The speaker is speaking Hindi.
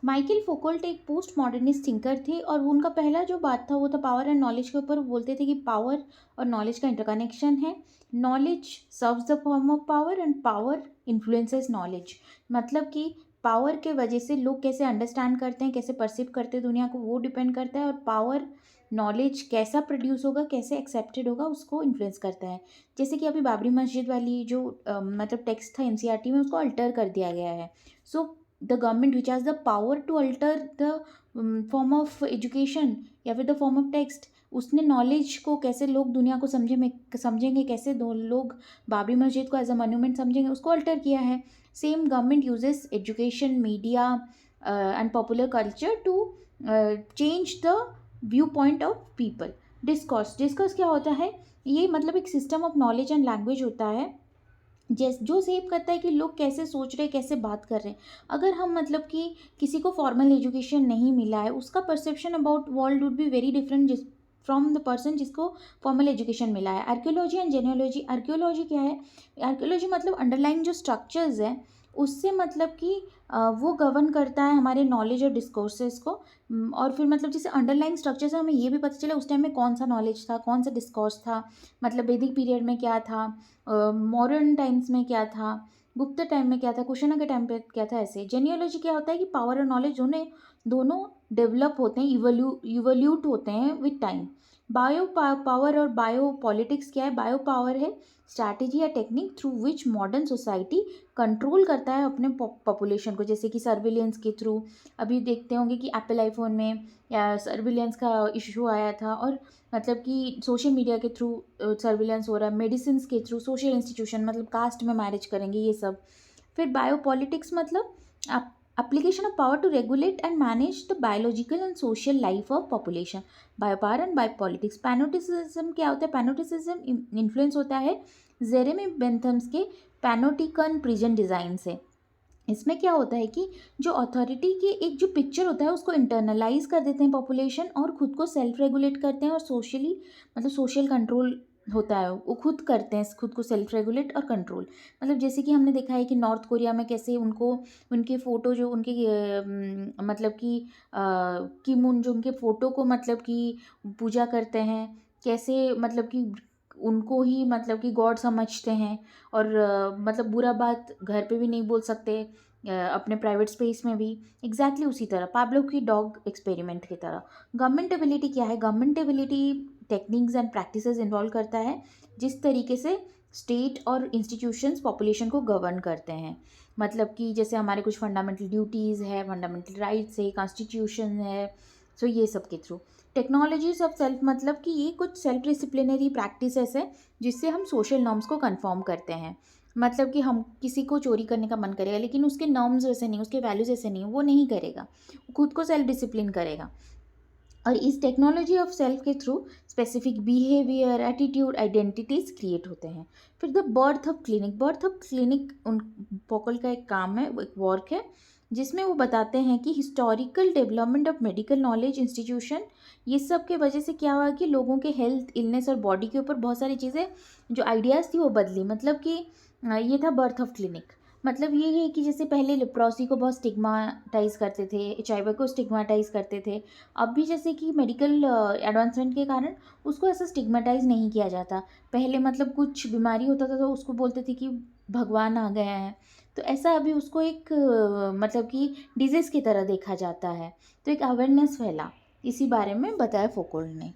माइकल फोकोल्ट एक पोस्ट मॉडर्निस्ट थिंकर थे और उनका पहला जो बात था वो था पावर एंड नॉलेज के ऊपर। वो बोलते थे कि पावर और नॉलेज का इंटरकनेक्शन है। Knowledge serves the form of power and power influences knowledge. मतलब कि पावर के वजह से लोग कैसे अंडरस्टैंड करते हैं, कैसे परसीव करते हैं दुनिया को, वो डिपेंड करता है। और पावर नॉलेज कैसा प्रोड्यूस होगा, कैसे एक्सेप्टेड होगा, उसको इन्फ्लुएंस करता है। जैसे कि अभी बाबरी मस्जिद वाली जो मतलब टेक्स्ट था एनसीईआरटी में, उसको अल्टर कर दिया गया है। So the government which has the power to alter the form of education या फिर द फॉर्म ऑफ टेक्स्ट, उसने नॉलेज को कैसे लोग दुनिया को समझेंगे, कैसे दो लोग बाबरी मस्जिद को एज अ मोन्यूमेंट समझेंगे, उसको अल्टर किया है। Same government uses education, media and popular culture to change the view point of people. Discourse, discourse क्या होता है? ये मतलब एक system of knowledge and language होता है जो सेव करता है कि लोग कैसे सोच रहे हैं, कैसे बात कर रहे हैं। अगर हम मतलब कि किसी को फॉर्मल एजुकेशन नहीं मिला है, उसका perception about world would be very different जिस फ्रॉम द पर्सन जिसको फॉर्मल एजुकेशन मिला है। आर्कियोलॉजी एंड जेनियोलॉजी, आर्कियोलॉजी क्या है? आर्कियोलॉजी मतलब अंडरलाइंग जो स्ट्रक्चर्स है उससे मतलब कि वो गवर्न करता है हमारे नॉलेज और डिस्कोर्सेस को। और फिर मतलब जैसे अंडरलाइंग स्ट्रक्चर से हमें ये भी पता चला उस टाइम में कौन सा नॉलेज था, कौन सा डिस्कोर्स था, मतलब वैदिक पीरियड में क्या था, मॉडर्न टाइम्स में क्या था, गुप्त टाइम में क्या था, कुशाना के टाइम पे क्या था। ऐसे जेनियोलॉजी क्या होता है कि पावर और नॉलेज दोनों दोनों डेवलप होते हैं, इवोल्यूट होते हैं विद टाइम। बायो पावर और बायो पॉलिटिक्स क्या है? बायो पावर है स्ट्रैटेजी या technique through which modern society control करता है अपने पॉपुलेशन को, जैसे कि सर्विलेंस के थ्रू। अभी देखते होंगे कि एप्पल आईफोन में या सर्विलेंस का इशू आया था, और मतलब कि सोशल मीडिया के थ्रू सर्विलेंस हो रहा है, मेडिसिन के थ्रू, सोशल इंस्टीट्यूशन मतलब कास्ट में मैरिज करेंगे ये सब। फिर बायोपॉलिटिक्स मतलब application of power to regulate and manage the biological and social life of population। Biopower and biopolitics. Panopticism क्या होता है? पैनोटिसिज्म इन्फ्लुएंस होता है जेरेमी बेंथम्स के पैनोटिकन प्रिजन डिज़ाइन से। इसमें क्या होता है कि जो अथॉरिटी की एक जो पिक्चर होता है उसको इंटरनलाइज कर देते हैं पॉपुलेशन, और खुद को सेल्फ रेगुलेट करते हैं, और सोशली मतलब सोशल कंट्रोल होता है, वो खुद करते हैं खुद को सेल्फ रेगुलेट और कंट्रोल। मतलब जैसे कि हमने देखा है कि नॉर्थ कोरिया में कैसे उनको उनके फ़ोटो जो उनके मतलब कि किम उन जो उनके फ़ोटो को मतलब कि पूजा करते हैं, कैसे मतलब कि उनको ही मतलब कि गॉड समझते हैं। और मतलब बुरा बात घर पे भी नहीं बोल सकते, अपने प्राइवेट स्पेस में भी। एग्जैक्टली उसी तरह पाब्लो की डॉग एक्सपेरिमेंट की तरह। गवर्नमेंट एबिलिटी क्या है? Government ability techniques and practices involve करता है जिस तरीके से स्टेट और इंस्टीट्यूशंस पॉपुलेशन को गवर्न करते हैं। मतलब कि जैसे हमारे कुछ फंडामेंटल ड्यूटीज़ है, फंडामेंटल राइट्स है, कॉन्स्टिट्यूशन है। सो ये सब के थ्रू टेक्नोलॉजीज ऑफ सेल्फ, मतलब कि ये कुछ सेल्फ डिसिप्लिनरी प्रैक्टिसेस है जिससे हम सोशल नॉर्म्स को कन्फर्म करते हैं। मतलब कि हम किसी को चोरी करने का मन करेगा लेकिन उसके नॉर्म्स वैसे नहीं, उसके वैल्यूज ऐसे नहीं, वो नहीं करेगा, वो खुद को सेल्फ डिसिप्लिन करेगा। और इस टेक्नोलॉजी ऑफ सेल्फ के through specific behaviour, attitude, identities create होते हैं। फिर the birth of clinic. Birth of clinic उन पोकल का एक काम है, एक वर्क है जिसमें वो बताते हैं कि historical development of medical knowledge institution, ये सब के वजह से क्या हुआ कि लोगों के हेल्थ, इलनेस और बॉडी के ऊपर बहुत सारी चीज़ें जो आइडियाज़ थी वो बदली। मतलब कि ये था बर्थ ऑफ क्लिनिक। मतलब ये है कि जैसे पहले लेप्रोसी को बहुत स्टिग्माटाइज करते थे, एचआईवी को स्टिग्माटाइज करते थे। अब भी जैसे कि मेडिकल एडवांसमेंट के कारण उसको ऐसा स्टिग्मेटाइज नहीं किया जाता। पहले मतलब कुछ बीमारी होता था तो उसको बोलते थे कि भगवान आ गया है, तो ऐसा अभी उसको एक मतलब कि डिजीज़ की तरह देखा जाता है। तो एक अवेयरनेस फैला, इसी बारे में बताया फोकोल्ट ने।